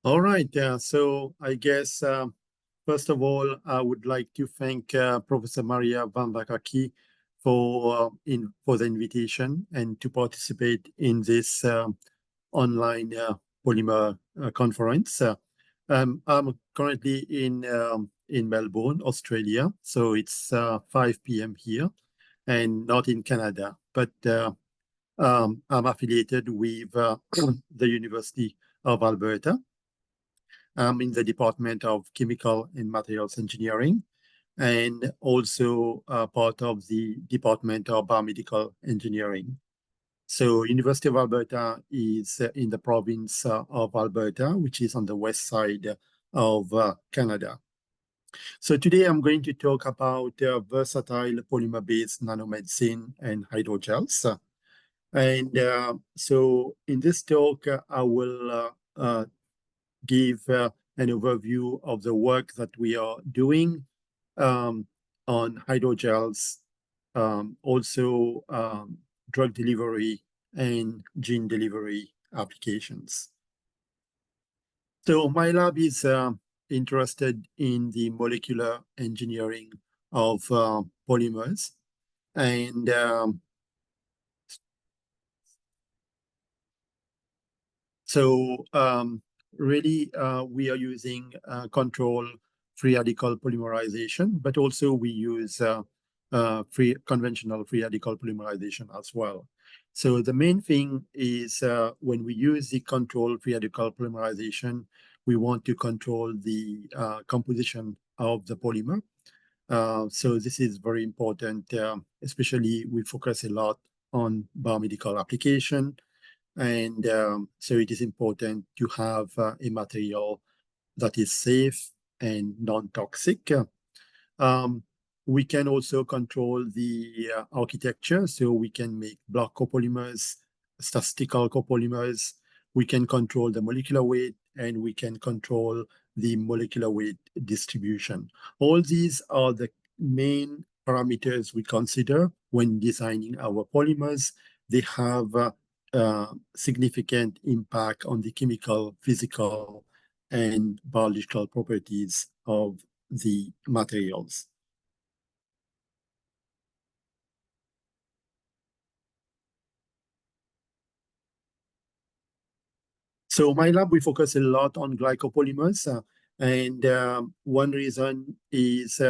All right. So I guess, first of all, I would like to thank Professor Maria Van Vakaki for the invitation and to participate in this online polymer conference. I'm currently in Melbourne, Australia, so it's 5 p.m. here and not in Canada, but I'm affiliated with the University of Alberta. I'm in the Department of Chemical and Materials Engineering, and also part of the Department of Biomedical Engineering. So University of Alberta is in the province of Alberta, which is on the west side of Canada. So today I'm going to talk about versatile polymer-based nanomedicine and hydrogels. And so in this talk, I will give an overview of the work that we are doing on hydrogels, also drug delivery and gene delivery applications. So my lab is interested in the molecular engineering of polymers, and really, we are using control free radical polymerization, but also we use conventional free radical polymerization as well. So the main thing is when we use the control free radical polymerization, we want to control the composition of the polymer. So this is very important, especially we focus a lot on biomedical application. And so it is important to have a material that is safe and non-toxic. We can also control the architecture, so we can make block copolymers, statistical copolymers. We can control the molecular weight, and we can control the molecular weight distribution. All these are the main parameters we consider when designing our polymers. They have significant impact on the chemical, physical, and biological properties of the materials. So my lab, we focus a lot on glycopolymers, and one reason is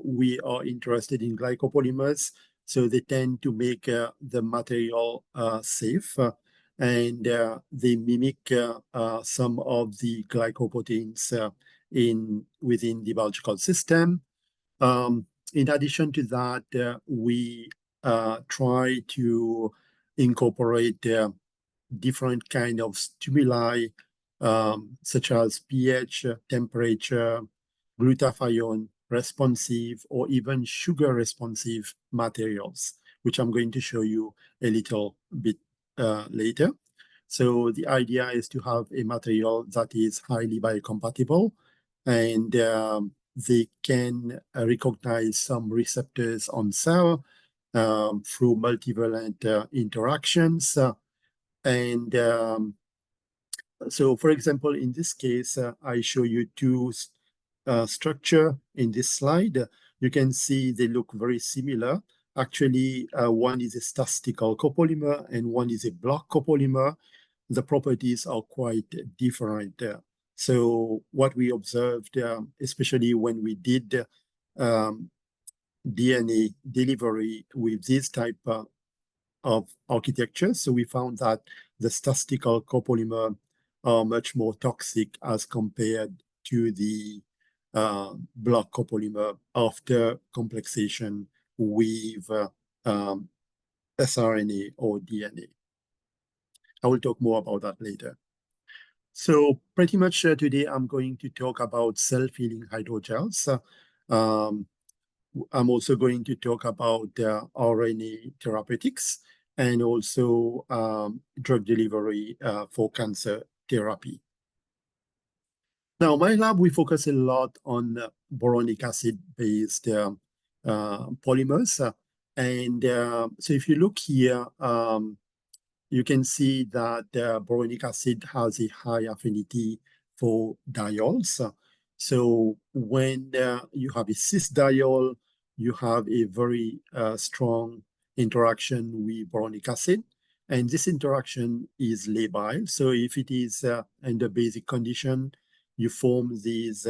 we are interested in glycopolymers, so they tend to make the material safe, and they mimic some of the glycoproteins within the biological system. In addition to that, we try to incorporate different kind of stimuli, such as pH, temperature, glutathione responsive, or even sugar responsive materials, which I'm going to show you a little bit later. So the idea is to have a material that is highly biocompatible, and they can recognize some receptors on cell through multivalent interactions. And so, for example, in this case, I show you two structure in this slide. You can see they look very similar. Actually, one is a statistical copolymer and one is a block copolymer. The properties are quite different. So what we observed, especially when we did DNA delivery with this type of architecture, so we found that the statistical copolymer are much more toxic as compared to the block copolymer after complexation with sRNA or DNA. I will talk more about that later. So pretty much today I'm going to talk about self-healing hydrogels. I'm also going to talk about RNA therapeutics and also drug delivery for cancer therapy. Now, my lab, we focus a lot on boronic acid-based polymers. And so if you look here, you can see that boronic acid has a high affinity for diols. So when you have a cis diol, you have a very strong interaction with boronic acid. And this interaction is labile. So if it is in the basic condition, you form these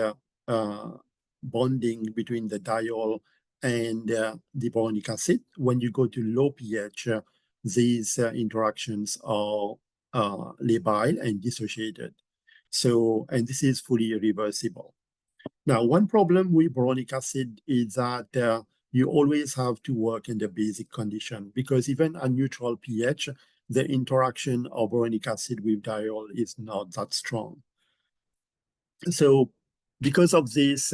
bonding between the diol and the boronic acid. When you go to low pH, these interactions are labile and dissociated. So, and this is fully reversible. Now, one problem with boronic acid is that you always have to work in the basic condition because even at neutral pH, the interaction of boronic acid with diol is not that strong. So because of this,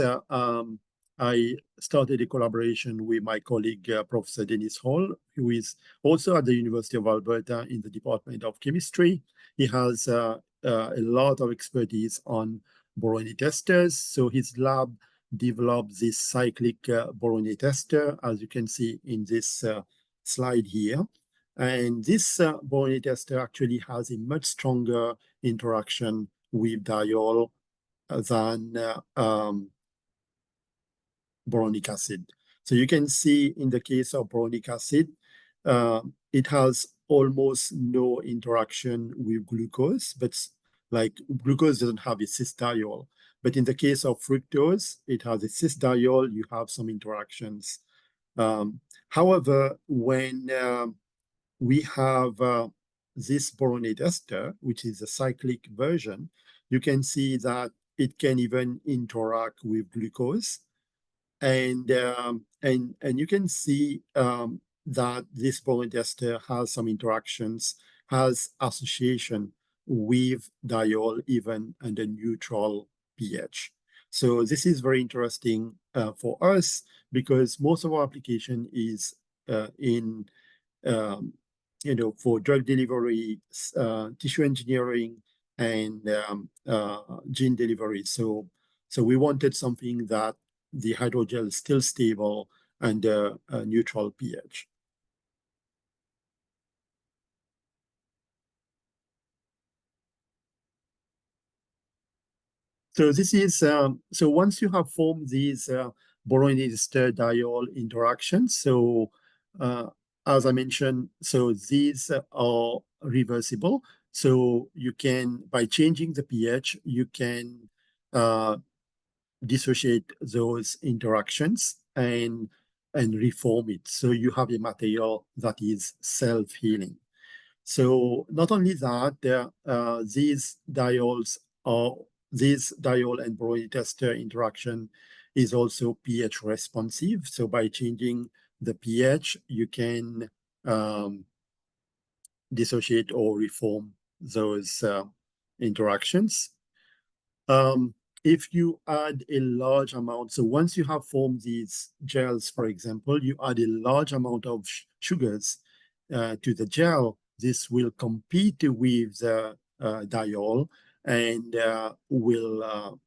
I started a collaboration with my colleague, Professor Dennis Hall, who is also at the University of Alberta in the Department of Chemistry. He has a lot of expertise on boron esters. So his lab developed this cyclic boron ester, as you can see in this slide here. And this boron ester actually has a much stronger interaction with diol than boronic acid. So you can see in the case of boronic acid, it has almost no interaction with glucose, but like glucose doesn't have a cis diol. But in the case of fructose, it has a cis diol, you have some interactions. However, when we have this boronate ester, which is a cyclic version, you can see that it can even interact with glucose. And you can see that this boronate ester has some interactions, has association with diol even under neutral pH. So this is very interesting for us because most of our application is in for drug delivery, tissue engineering, and gene delivery. So we wanted something that the hydrogel is still stable under a neutral pH. So this is, so once you have formed these boron ester diol interactions, so as I mentioned, so these are reversible. So you can, by changing the pH, you can dissociate those interactions and reform it. So you have a material that is self-healing. So not only that, these diols are this diol and boron ester interaction is also pH responsive. So by changing the pH, you can dissociate or reform those interactions. If you add a large amount, so once you have formed these gels, for example, you add a large amount of sugars to the gel, this will compete with the diol and will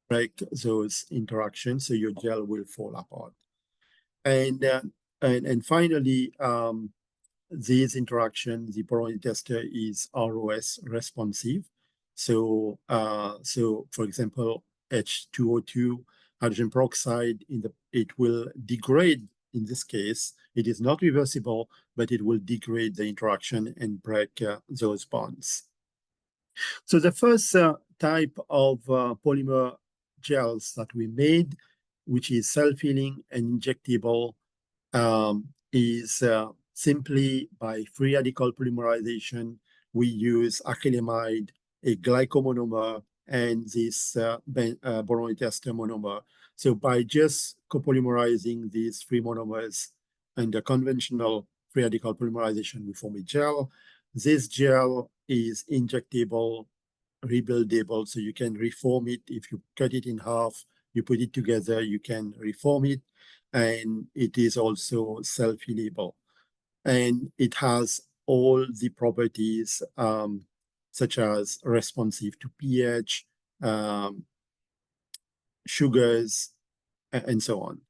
break those interactions, so your gel will fall apart. And finally, these interactions, the boron ester is ROS responsive. So, for example, H2O2 hydrogen peroxide it will degrade. In this case, it is not reversible, but it will degrade the interaction and break those bonds. So the first type of polymer gels that we made, which is self-healing and injectable, is simply by free radical polymerization. We use acrylamide, a glycomonomer, and this boron ester monomer. So by just copolymerizing these three monomers under conventional free radical polymerization, we form a gel. This gel is injectable, rebuildable, so you can reform it. If you cut it in half, you put it together, you can reform it, and it is also self-healable. And it has all the properties such as responsive to pH, sugars, and so on.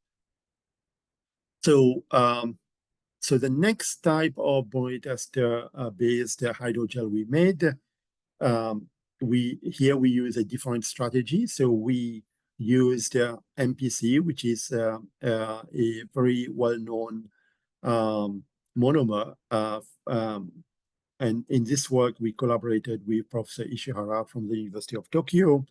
So, so the next type of boron ester based hydrogel we made here we use a different strategy. So we used MPC, which is a very well-known monomer. And in this work, we collaborated with Professor Ishihara from the University of Tokyo,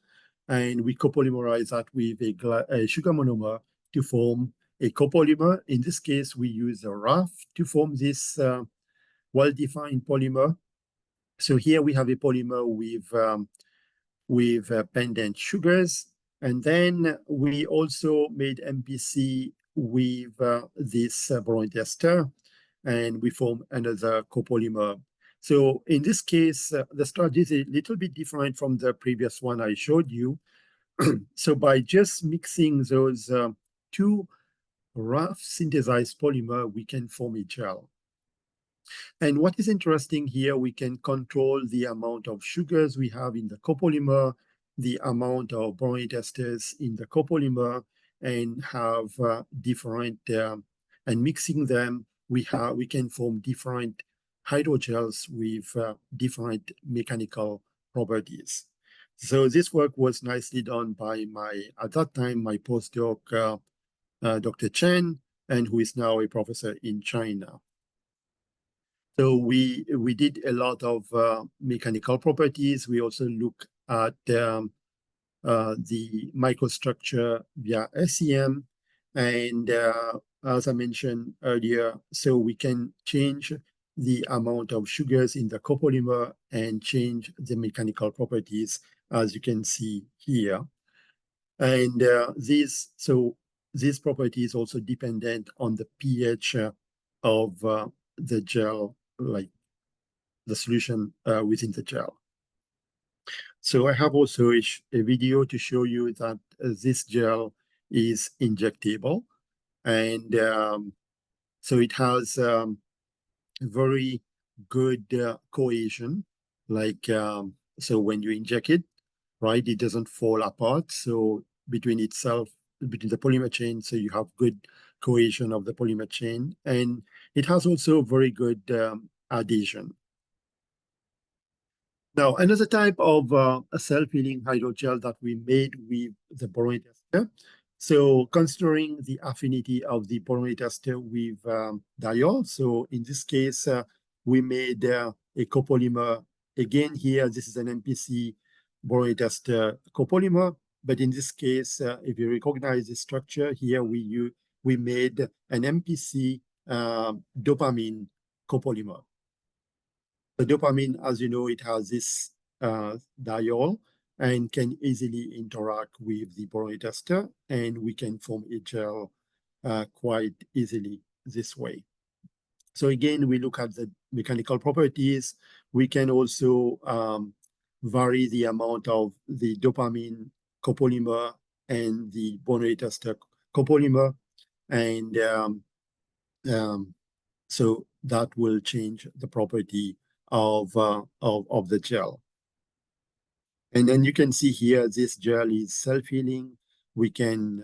and we copolymerized that with a sugar monomer to form a copolymer. In this case, we use a RAF to form this well-defined polymer. So here we have a polymer with pendant sugars. And then we also made MPC with this boron ester, and we form another copolymer. So in this case, the strategy is a little bit different from the previous one I showed you. So by just mixing those two rough synthesized polymer, we can form a gel. And what is interesting here, we can control the amount of sugars we have in the copolymer, the amount of boron esters in the copolymer, and have different, and mixing them, we can form different hydrogels with different mechanical properties. So this work was nicely done by at that time, my postdoc, Dr. Chen, and who is now a professor in China. So we did a lot of mechanical properties. We also look at the microstructure via SEM. And as I mentioned earlier, so we can change the amount of sugars in the copolymer and change the mechanical properties, as you can see here. And these properties also dependent on the pH of the gel, like the solution within the gel. So I have also a video to show you that this gel is injectable. And so it has very good cohesion, like, so when you inject it, right, it doesn't fall apart. So between the polymer chain, so you have good cohesion of the polymer chain. And it has also very good adhesion. Now, another type of a self-healing hydrogel that we made with the boron ester. So considering the affinity of the boron ester with diol, so in this case, we made a copolymer. Again, here, this is an MPC boron ester copolymer. But in this case, if you recognize the structure here, we made an MPC dopamine copolymer. The dopamine, as you know, it has this diol and can easily interact with the boron ester, and we can form a gel quite easily this way. So again, we look at the mechanical properties. We can also vary the amount of the dopamine copolymer and the boron ester copolymer, and so that will change the property of the gel. And then you can see here, this gel is self-healing. We can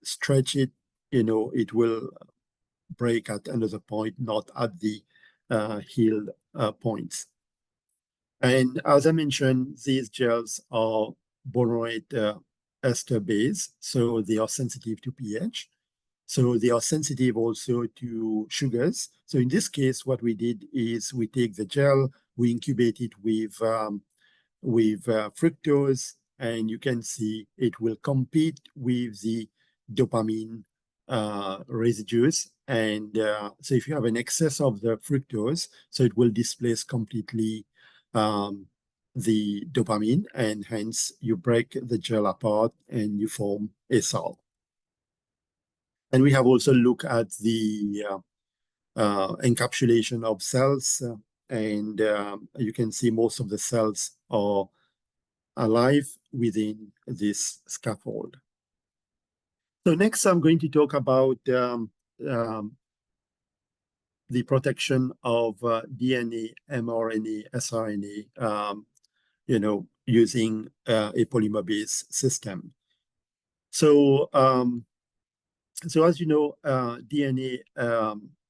stretch it, it will break at another point, not at the healed points. And as I mentioned, these gels are boron ester base, so they are sensitive to pH. So they are sensitive also to sugars. So in this case, what we did is we take the gel, we incubate it with fructose, and you can see it will compete with the dopamine residues. And so if you have an excess of the fructose, so it will displace completely the dopamine, and hence you break the gel apart and you form a salt. And we have also looked at the encapsulation of cells, and you can see most of the cells are alive within this scaffold. So next, I'm going to talk about the protection of DNA, mRNA, siRNA, using a polymer-based system. So as you know, DNA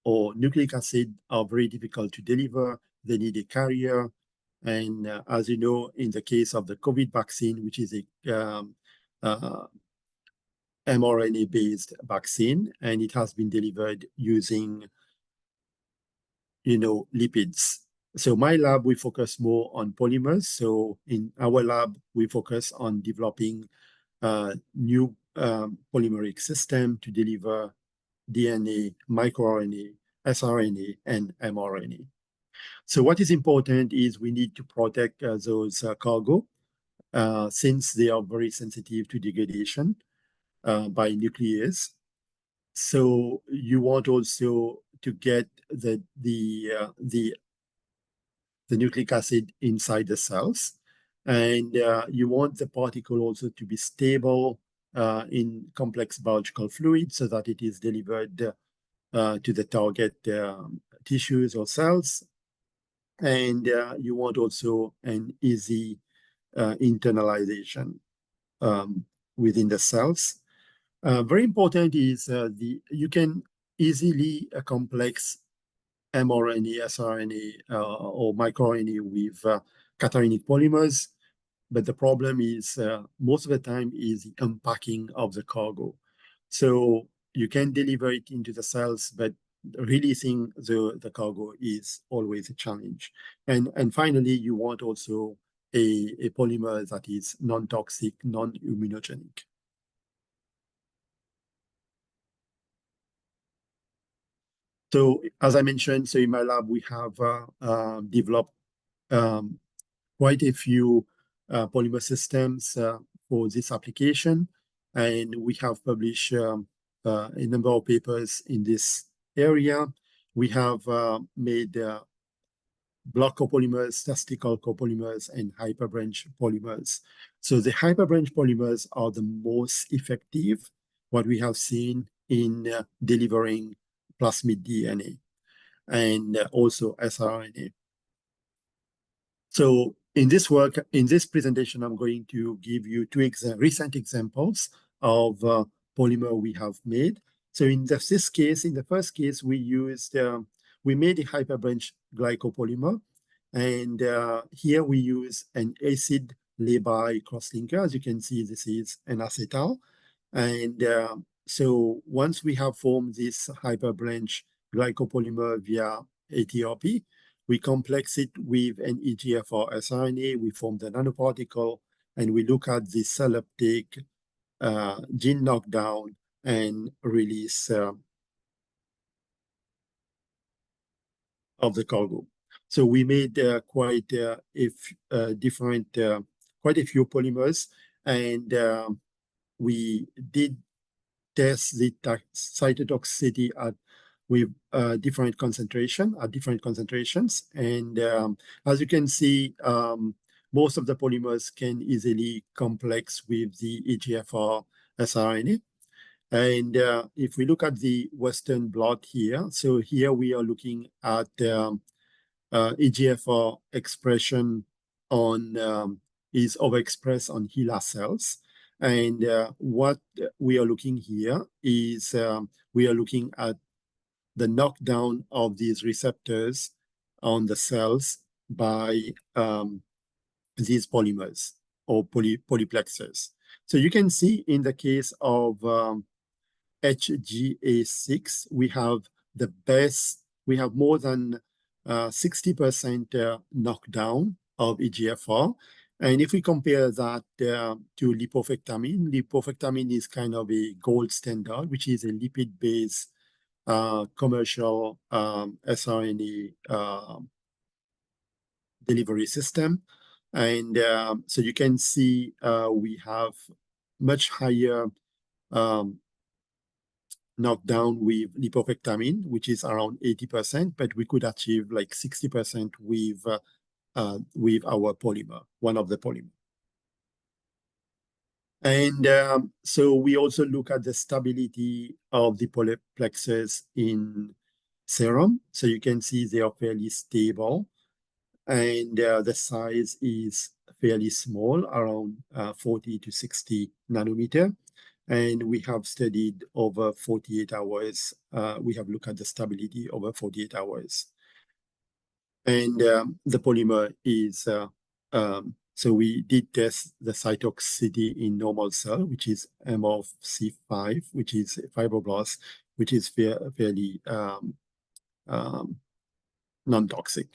or nucleic acid are very difficult to deliver. They need a carrier. And as you know, in the case of the COVID vaccine, which is a mRNA-based vaccine, and it has been delivered using, lipids. So my lab, we focus more on polymers. So in our lab, we focus on developing new polymeric system to deliver DNA, microRNA, sRNA, and mRNA. So what is important is we need to protect those cargo since they are very sensitive to degradation by nuclease. So you want also to get the nucleic acid inside the cells, and you want the particle also to be stable in complex biological fluid so that it is delivered to the target tissues or cells. And you want also an easy internalization within the cells. Very important is you can easily complex mRNA, sRNA, or microRNA with cationic polymers, but the problem is most of the time is the unpacking of the cargo. So you can deliver it into the cells, but releasing the cargo is always a challenge. And finally, you want also a polymer that is non-toxic, non-immunogenic. So as I mentioned, so in my lab, we have developed quite a few polymer systems for this application. And we have published a number of papers in this area. We have made block copolymers, testicle copolymers, and hyperbranch polymers. So the hyperbranch polymers are the most effective, what we have seen in delivering plasmid DNA and also sRNA. So in this work, in this presentation, I'm going to give you two recent examples of polymer we have made. So in this case, in the first case, we made a hyperbranch glycopolymer. And here we use an acid lay-by crosslinker. As you can see, this is an acetal. And so once we have formed this hyperbranch glycopolymer via ATRP, we complex it with an EGFR siRNA, we form the nanoparticle, and we look at the cell uptake, gene knockdown, and release of the cargo. So we made quite a few polymers, and we did test the cytotoxicity with different concentrations. And as you can see, most of the polymers can easily complex with the EGFR siRNA. And if we look at the Western blot here, so here we are looking at EGFR expression is overexpressed on HeLa cells. And what we are looking here is we are looking at the knockdown of these receptors on the cells by these polymers or polyplexers. So you can see in the case of HGA6, we have more than 60% knockdown of EGFR. And if we compare that to lipofectamine is kind of a gold standard, which is a lipid-based commercial siRNA delivery system. And so you can see we have much higher knockdown with lipofectamine, which is around 80%, but we could achieve like 60% with our polymer, one of the polymers. And so we also look at the stability of the polyplexes in serum. So you can see they are fairly stable, and the size is fairly small, around 40 to 60 nanometer. And we have studied over 48 hours. We have looked at the stability over 48 hours. And the polymer is, so we did test the cytotoxicity in normal cell, which is M of C5, which is fibroblast, which is fairly um, non-toxic.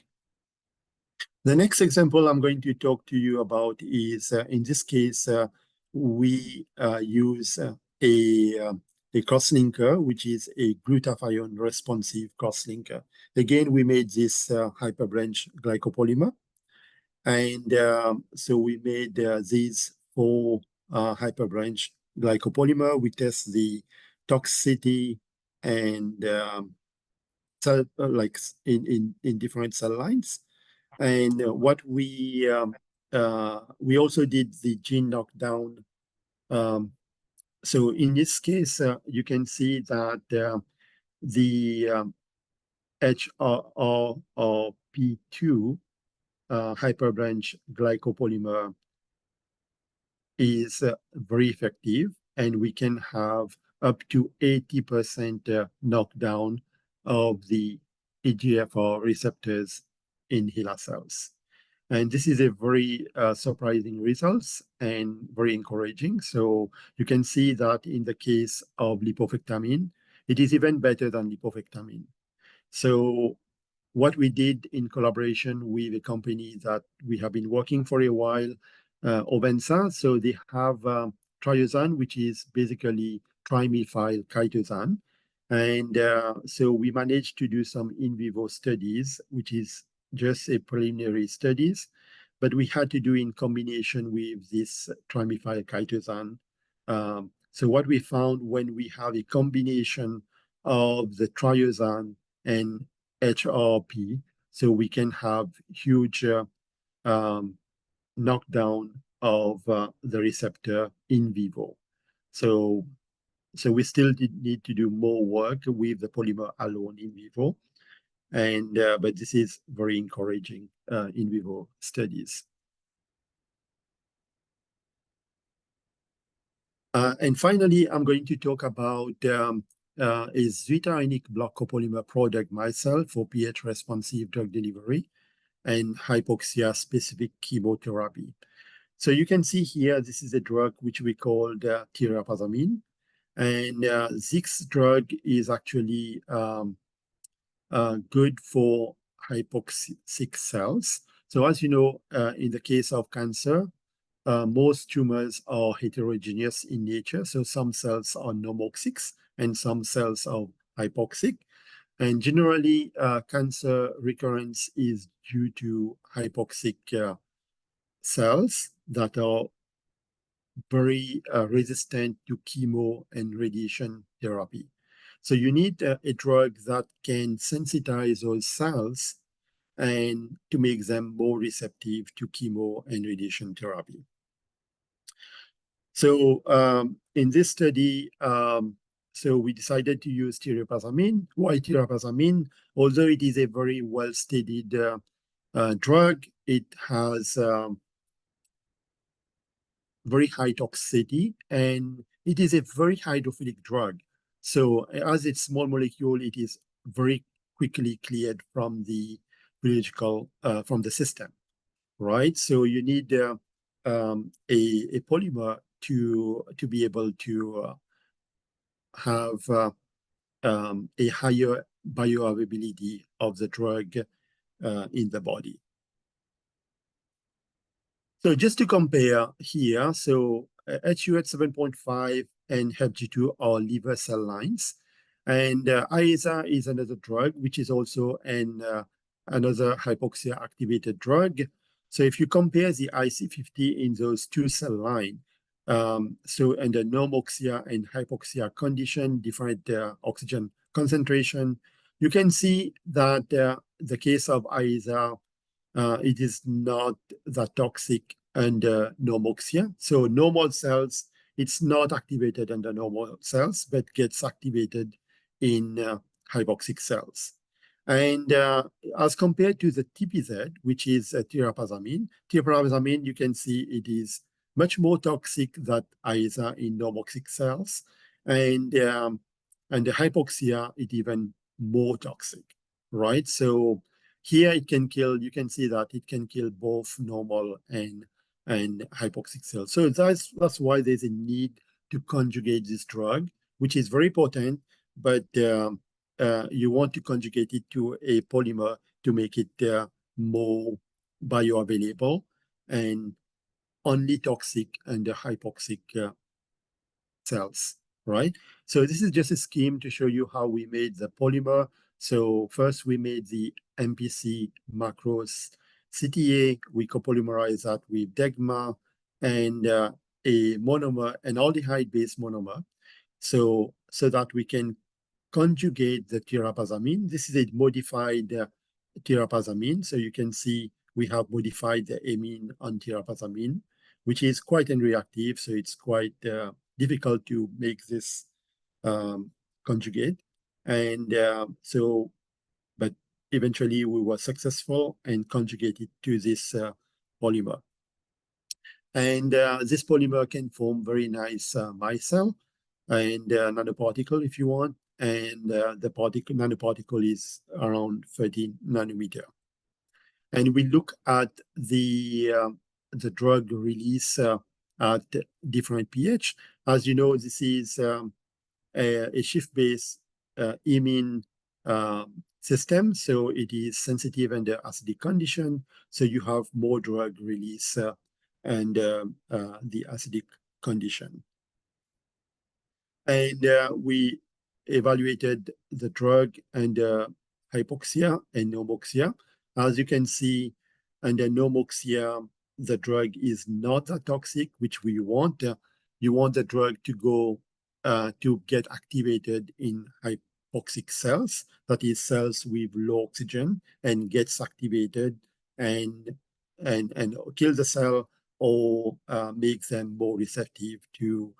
The next example I'm going to talk to you about is, in this case, we use a cross-linker, which is a glutathione responsive cross-linker. Again, we made this hyperbranch glycopolymer. And so we made these four hyperbranch glycopolymer. We test the toxicity and cell, like in different cell lines. And what we also did the gene knockdown. So in this case, you can see that the HRRP2 hyperbranch glycopolymer is very effective, and we can have up to 80% knockdown of the EGFR receptors in HeLa cells. And this is a very surprising results and very encouraging. So you can see that in the case of lipofectamine, it is even better than lipofectamine. So what we did in collaboration with a company that we have been working for a while, Ovensa, so they have triazine, which is basically trimethyl chitosan. And so we managed to do some in vivo studies, which is just a preliminary studies, but we had to do in combination with this trimethyl chitosan. So what we found when we have a combination of the triazine and HRP, so we can have huge knockdown of the receptor in vivo. So we still need to do more work with the polymer alone in vivo, and but this is very encouraging in vivo studies. And finally, I'm going to talk about a zwitterionic block copolymer product myself for pH-responsive drug delivery and hypoxia-specific chemotherapy. So you can see here, this is a drug which we call tirapazamine. And this drug is actually good for hypoxic cells. So as you know, in the case of cancer, most tumors are heterogeneous in nature. So some cells are normoxic and some cells are hypoxic. And generally, cancer recurrence is due to hypoxic cells that are very resistant to chemo and radiation therapy. So you need a drug that can sensitize those cells and to make them more receptive to chemo and radiation therapy. So in this study, so we decided to use tirapazamine. Why tirapazamine? Although it is a very well-studied drug, it has very high toxicity, and it is a very hydrophilic drug. So as it's small molecule, it is very quickly cleared from the biological, from the system, right? So you need a polymer to be able to have a higher bioavailability of the drug in the body. So just to compare here, so HUH 7.5 and HepG2 are liver cell lines. And IASA is another drug, which is also another hypoxia-activated drug. So if you compare the IC50 in those two cell lines, so under normoxia and hypoxia condition, different oxygen concentration, you can see that the case of IASA, it is not that toxic under normoxia. So normal cells, it's not activated under normal cells, but gets activated in hypoxic cells. And as compared to the TPZ, which is tirapazamine, you can see it is much more toxic than IASA in normoxic cells. And the hypoxia, it even more toxic, right? So here it can kill, you can see that it can kill both normal and hypoxic cells. So that's why there's a need to conjugate this drug, which is very potent, but you want to conjugate it to a polymer to make it more bioavailable and only toxic under hypoxic cells, right? So this is just a scheme to show you how we made the polymer. So first we made the MPC macros CTA, we copolymerize that with DEGMA and a monomer, an aldehyde-based monomer, so that we can conjugate the tirapasamine. This is a modified tirapasamine. So you can see we have modified the amine on tirapasamine, which is quite unreactive. So it's quite difficult to make this conjugate. And but eventually we were successful and conjugated to this polymer. And this polymer can form very nice micelle and nanoparticle if you want. And the nanoparticle is around 13 nanometer. And we look at the drug release at different pH. As you know, this is a shift-based imine system, so it is sensitive under acidic condition. So you have more drug release and the acidic condition. And we evaluated the drug under hypoxia and normoxia. As you can see, under normoxia, the drug is not that toxic, which we want. You want the drug to go to get activated in hypoxic cells, that is cells with low oxygen, and gets activated and kill the cell or make them more receptive to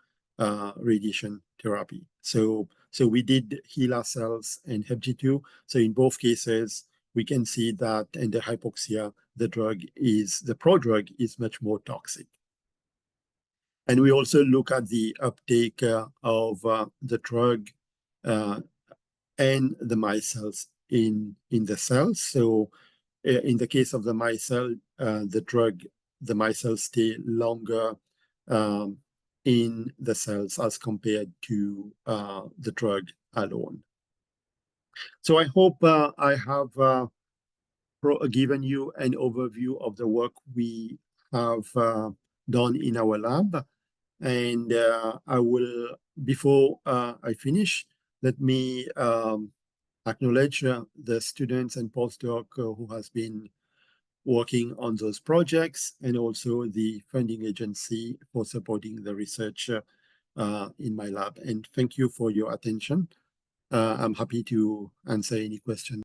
radiation therapy. So we did HeLa cells and HepG2. So in both cases, we can see that in the hypoxia, the prodrug is much more toxic. And we also look at the uptake of the drug and the micelles in the cells. So in the case of the micelle, the micelles stay longer in the cells as compared to the drug alone. So I hope I have given you an overview of the work we have done in our lab. And I will, before I finish, let me acknowledge the students and postdoc who has been working on those projects, and also the funding agency for supporting the research in my lab. And thank you for your attention. I'm happy to answer any questions.